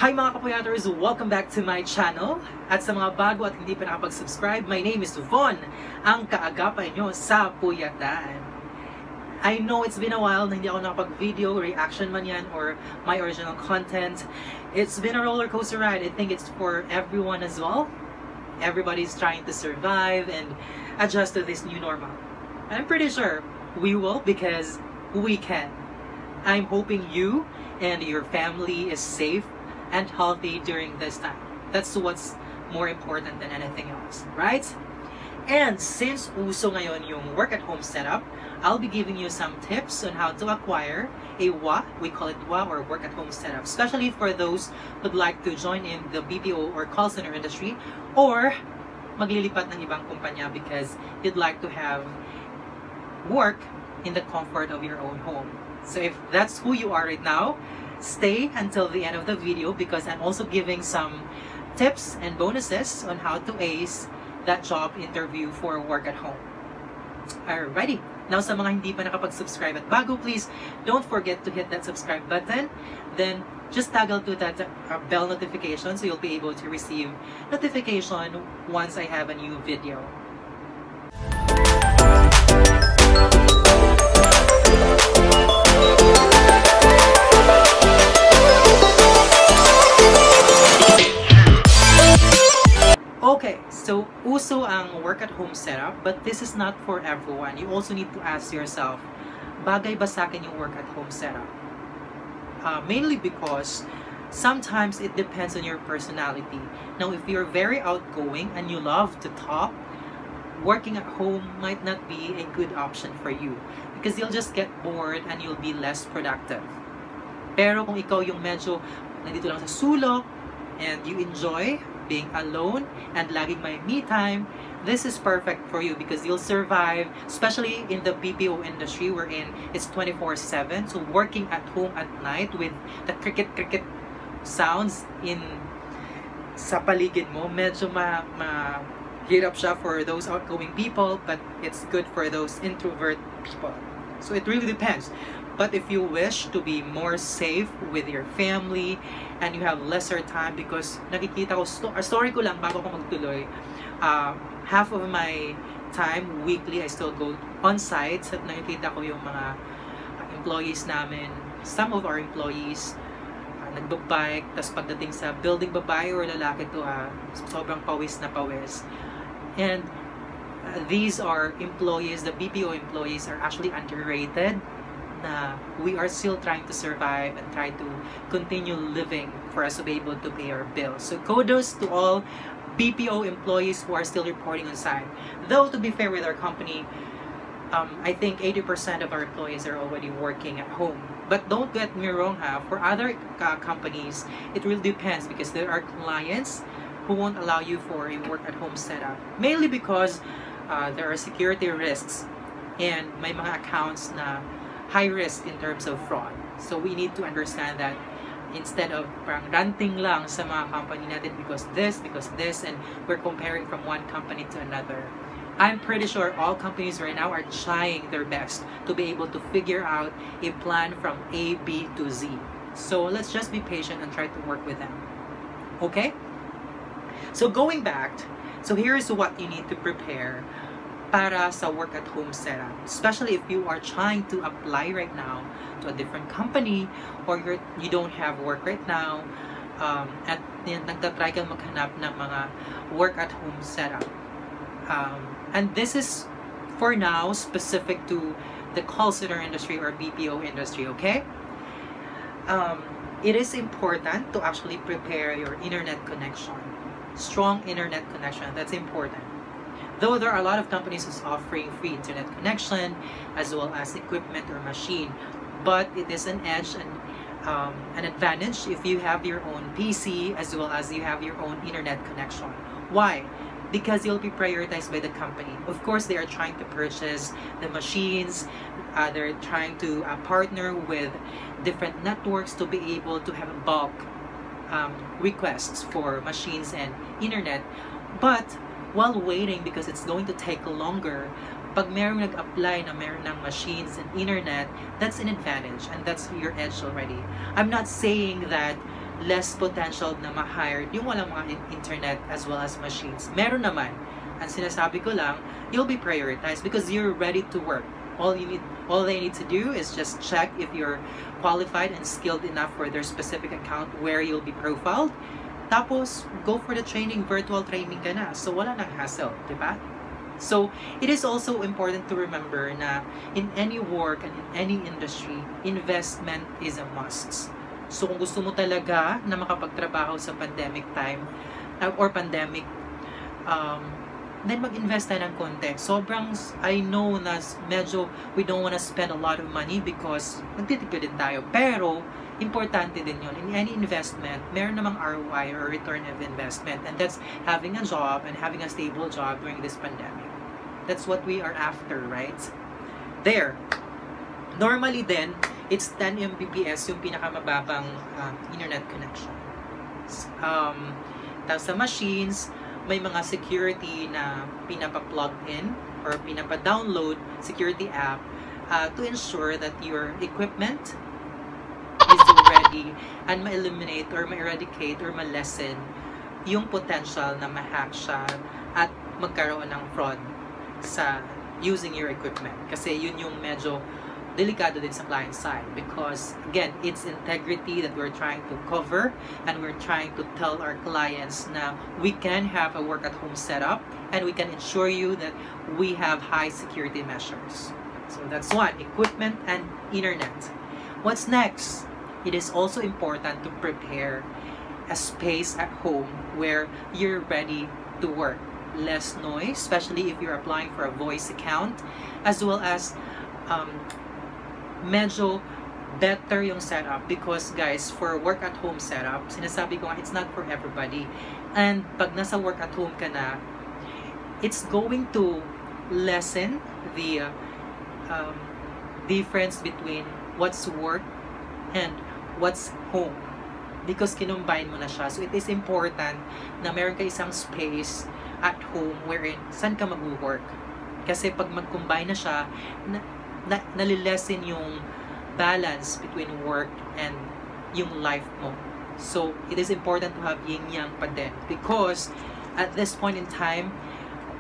Hi mga Kapuyaters! Welcome back to my channel. At sa mga bago at hindi pa nakapag-subscribe, my name is Von, ang kaagapay nyo sa puyatan. I know it's been a while na hindi ako nakapag-video, reaction man yan, or my original content. It's been a roller coaster ride. I think it's for everyone as well. Everybody's trying to survive and adjust to this new normal. And I'm pretty sure we will because we can. I'm hoping you and your family is safe and healthy during this time. That's what's more important than anything else, right? And since uso ngayon yung work-at-home setup, I'll be giving you some tips on how to acquire a WA, we call it WA or work-at-home setup, especially for those who'd like to join in the BPO or call center industry or maglilipat ng ibang kumpanya because you'd like to have work in the comfort of your own home. So if that's who you are right now, stay until the end of the video because I'm also giving some tips and bonuses on how to ace that job interview for work at home. Alrighty, now sa mga hindi pa nakapag-subscribe at bago, please don't forget to hit that subscribe button. Then just toggle to that bell notification so you'll be able to receive notification once I have a new video. Okay, so uso ang work-at-home setup, but this is not for everyone. You also need to ask yourself, bagay ba sa akin yung work-at-home setup? Mainly because sometimes it depends on your personality. Now, if you're very outgoing and you love to talk, working at home might not be a good option for you because you'll just get bored and you'll be less productive. Pero kung ikaw yung medyo nandito lang sa sulok and you enjoy being alone and laging may me time, this is perfect for you because you'll survive, especially in the BPO industry wherein it's 24/7. So working at home at night with the cricket sounds in sa paligid mo, medyo mahirap siya for those outgoing people, but it's good for those introvert people. So it really depends. But if you wish to be more safe with your family and you have lesser time, because nakikita ko, story ko lang bago ko magtuloy, half of my time weekly I still go on site at nakikita ko yung mga employees namin, some of our employees nagbabike, tas pagdating sa building babae or lalaki to sobrang pawis na pawis. And these are employees, the BPO employees are actually underrated. Na we are still trying to survive and try to continue living for us to be able to pay our bills. So kudos to all BPO employees who are still reporting on site. Though to be fair with our company, I think 80% of our employees are already working at home. But don't get me wrong for other companies, it really depends because there are clients who won't allow you for a work at home setup. Mainly because there are security risks and may mga accounts na high risk in terms of fraud. So we need to understand that instead of parang ranting lang sa mga company natin because this, and we're comparing from one company to another. I'm pretty sure all companies right now are trying their best to be able to figure out a plan from A, B to Z. So let's just be patient and try to work with them. Okay? So going back, so here's what you need to prepare para sa work-at-home setup, especially if you are trying to apply right now to a different company or you don't have work right now at nagtatry kang maghanap ng mga work-at-home setup. And this is, for now, specific to the call center industry or BPO industry, okay? It is important to actually prepare your internet connection. Strong internet connection, that's important. Though there are a lot of companies who's offering free internet connection as well as equipment or machine, but it is an edge and an advantage if you have your own PC as well as you have your own internet connection. Why? Because you'll be prioritized by the company. Of course, they are trying to purchase the machines. They're trying to partner with different networks to be able to have bulk requests for machines and internet. But while waiting, because it's going to take longer, pag merong nag-apply na meron ng machines and internet, that's an advantage and that's your edge already. I'm not saying that less potential na ma-hire yung walang mga internet as well as machines. Meron naman. Ang sinasabi ko lang, you'll be prioritized because you're ready to work. All they need to do is just check if you're qualified and skilled enough for their specific account where you'll be profiled. Tapos, go for the training, virtual training ka na. So, wala nang hassle, di ba? So, it is also important to remember na in any work and in any industry, investment is a must. So, kung gusto mo talaga na makapagtrabaho sa pandemic time or pandemic, then mag-invest tayo ng konti. Sobrang, I know na medyo we don't wanna spend a lot of money because nagtitipid din tayo. Pero, importante din yun. In any investment, meron namang ROI or return of investment. And that's having a job and having a stable job during this pandemic. That's what we are after, right? There. Normally then, it's 10 Mbps yung pinakamababang internet connection. Tapos sa machines, may mga security na pinapa-plug in or pinapa-download security app to ensure that your equipment is ready and ma-eliminate or ma-eradicate or ma-lessen yung potential na ma-hack siya at magkaroon ng fraud sa using your equipment. Kasi yun yung medyo delikado din sa client side because again, it's integrity that we're trying to cover and we're trying to tell our clients na we can have a work at home setup and we can ensure you that we have high security measures. So that's one, equipment and internet. What's next? It is also important to prepare a space at home where you're ready to work. Less noise, especially if you're applying for a voice account, as well as medyo better yung setup because guys, for work at home setup, sinasabi ko nga, it's not for everybody. And pag nasa work at home ka na, it's going to lessen the difference between what's work and what's home because kinumbine mo na siya. So it is important na meron ka isang space at home wherein saan ka mag-work. Kasi pag mag-combine na siya, nalilessen yung balance between work and yung life mo. So, it is important to have yin-yang pa din. Because, at this point in time,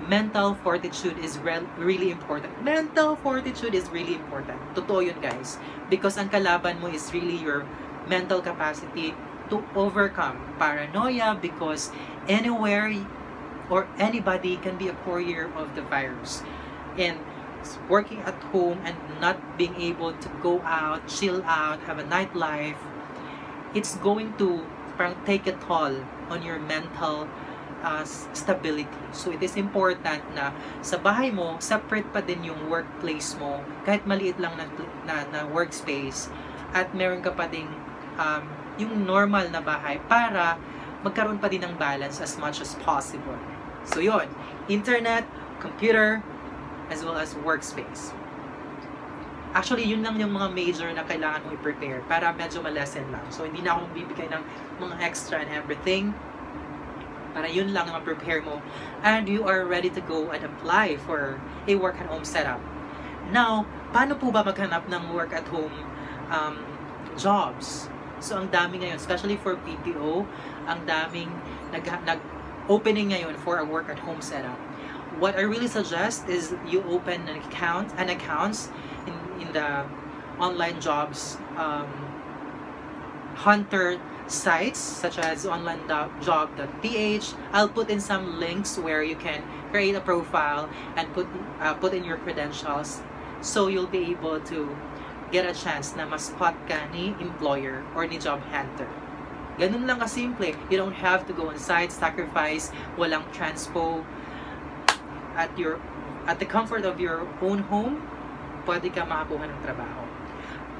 mental fortitude is really important. Mental fortitude is really important. Totoo yun, guys. Because ang kalaban mo is really your mental capacity to overcome paranoia because anywhere or anybody can be a courier of the virus. And working at home and not being able to go out, chill out, have a nightlife, it's going to take a toll on your mental stability. So it is important na sa bahay mo, separate pa din yung workplace mo, kahit maliit lang na workspace, at meron ka pa ding yung normal na bahay para magkaroon pa din ng balance as much as possible. So yun, internet, computer, as well as workspace. Actually, yun lang yung mga major na kailangan mo i-prepare para medyo ma-lessen lang. So, hindi na ako magbibigay ng mga extra and everything. Para yun lang na ma-prepare mo. And you are ready to go and apply for a work-at-home setup. Now, paano po ba maghanap ng work-at-home jobs? So, ang dami ngayon, especially for PPO, ang daming nag-opening ngayon for a work-at-home setup. What I really suggest is you open an accounts in the online jobs hunter sites such as onlinejob.ph. I'll put in some links where you can create a profile and put in your credentials so you'll be able to get a chance na ma-spot ka ni employer or ni job hunter. Ganun lang kasimple. You don't have to go on site, sacrifice, walang transpo. At the comfort of your own home, pwede ka makakuha ng trabaho.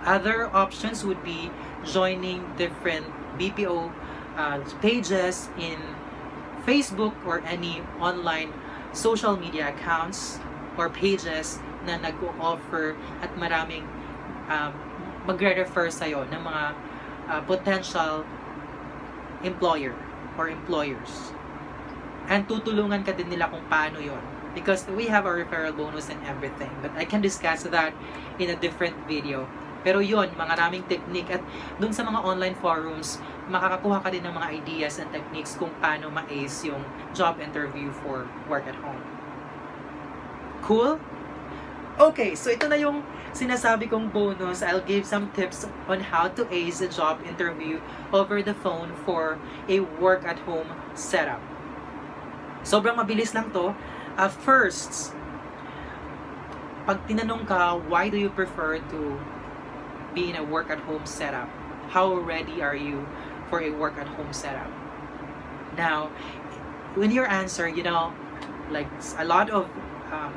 Other options would be joining different BPO pages in Facebook or any online social media accounts or pages na nag-offer at maraming magre-refer sa'yo ng mga potential employer or employers. And tutulungan ka din nila kung paano yon. Because we have a referral bonus and everything. But I can discuss that in a different video. Pero yun, mga raming technique. At dun sa mga online forums, makakakuha ka din ng mga ideas and techniques kung paano ma-ace yung job interview for work at home. Cool? Okay, so ito na yung sinasabi kong bonus. I'll give some tips on how to ace a job interview over the phone for a work at home setup. Sobrang mabilis lang to. First, pag tinanong ka, why do you prefer to be in a work at home setup? How ready are you for a work at home setup? Now, when your answer, you know, like a lot of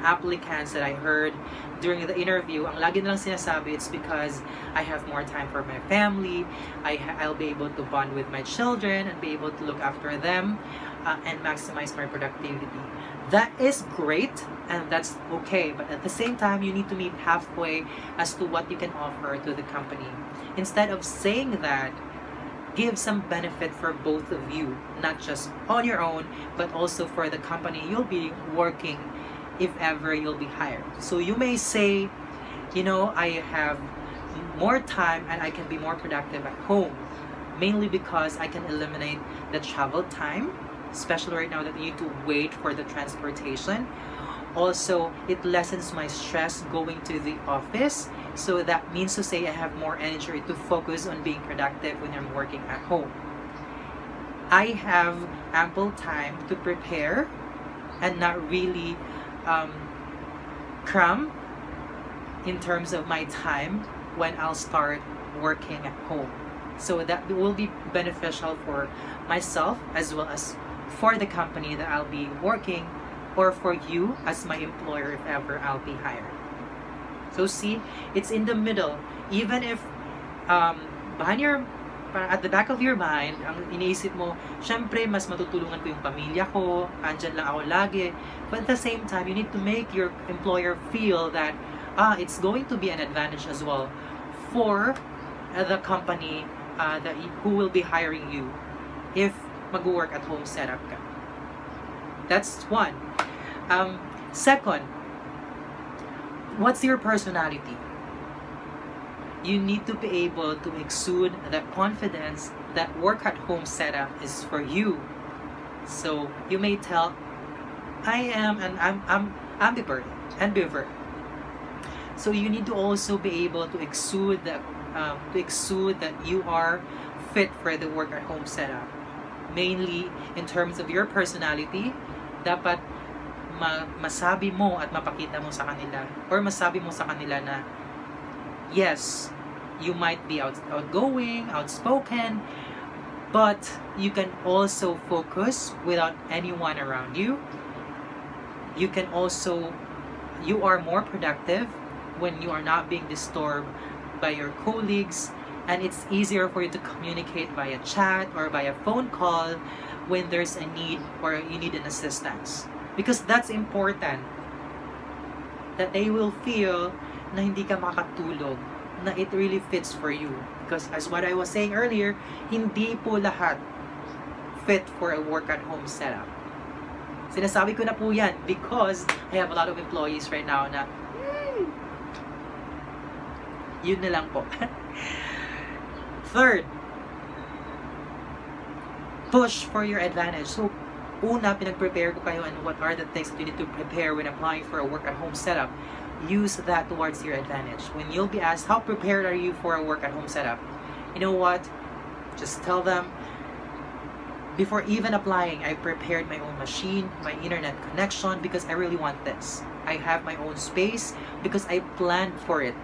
applicants that I heard during the interview, ang lagi nilang sinasabi, it's because I have more time for my family, I'll be able to bond with my children and be able to look after them and maximize my productivity. That is great and that's okay, but at the same time, you need to meet halfway as to what you can offer to the company. Instead of saying that, give some benefit for both of you, not just on your own, but also for the company you'll be working if ever you'll be hired. So you may say, you know, I have more time and I can be more productive at home, mainly because I can eliminate the travel time, especially right now that you need to wait for the transportation. Also, it lessens my stress going to the office. So that means to say I have more energy to focus on being productive when I'm working at home. I have ample time to prepare and not really cram in terms of my time when I'll start working at home. So that will be beneficial for myself as well as for the company that I'll be working, or for you as my employer if ever I'll be hired. So see, it's in the middle. Even if at the back of your mind, ang iniisip mo, syempre, mas matutulungan ko yung pamilya ko, andyan lang ako lagi. But at the same time, you need to make your employer feel that it's going to be an advantage as well for the company who will be hiring you if mag-work at home setup ka. That's one. Second, what's your personality? You need to be able to exude that confidence that work at home setup is for you. So you may tell, I am an ambivert. So you need to also be able to exude that you are fit for the work at home setup. Mainly in terms of your personality, dapat masabi mo at mapakita mo sa kanila, or masabi mo sa kanila na yes, you might be outgoing, outspoken, but you can also focus without anyone around you. You are more productive when you are not being disturbed by your colleagues, and it's easier for you to communicate via chat or via phone call when there's a need or you need an assistance. Because that's important, that they will feel na hindi ka makatulog, na it really fits for you. Because as what I was saying earlier, hindi po lahat fit for a work at home setup. Sinasabi ko na po yan because I have a lot of employees right now na yun na lang po. Third, push for your advantage. So una, pinag-prepare ko kayo and what are the things that you need to prepare when applying for a work at home setup. Use that towards your advantage. When you'll be asked, how prepared are you for a work at home setup? You know what? Just tell them, before even applying, I prepared my own machine, my internet connection, because I really want this. I have my own space because I planned for it.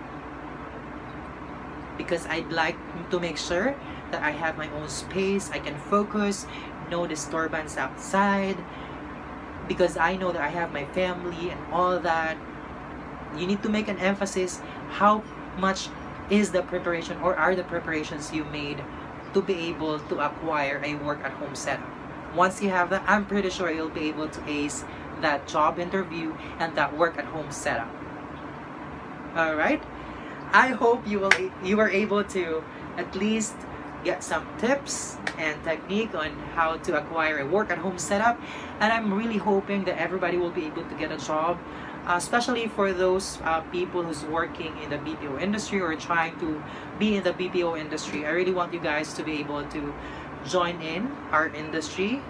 Because I'd like to make sure that I have my own space, I can focus, no disturbance outside, because I know that I have my family and all that. You need to make an emphasis how much is the preparation or are the preparations you made to be able to acquire a work at home setup. Once you have that, I'm pretty sure you'll be able to ace that job interview and that work at home setup. Alright? I hope you were able to at least get some tips and technique on how to acquire a work at home setup, and I'm really hoping that everybody will be able to get a job especially for those people who's working in the BPO industry or trying to be in the BPO industry. I really want you guys to be able to join in our industry.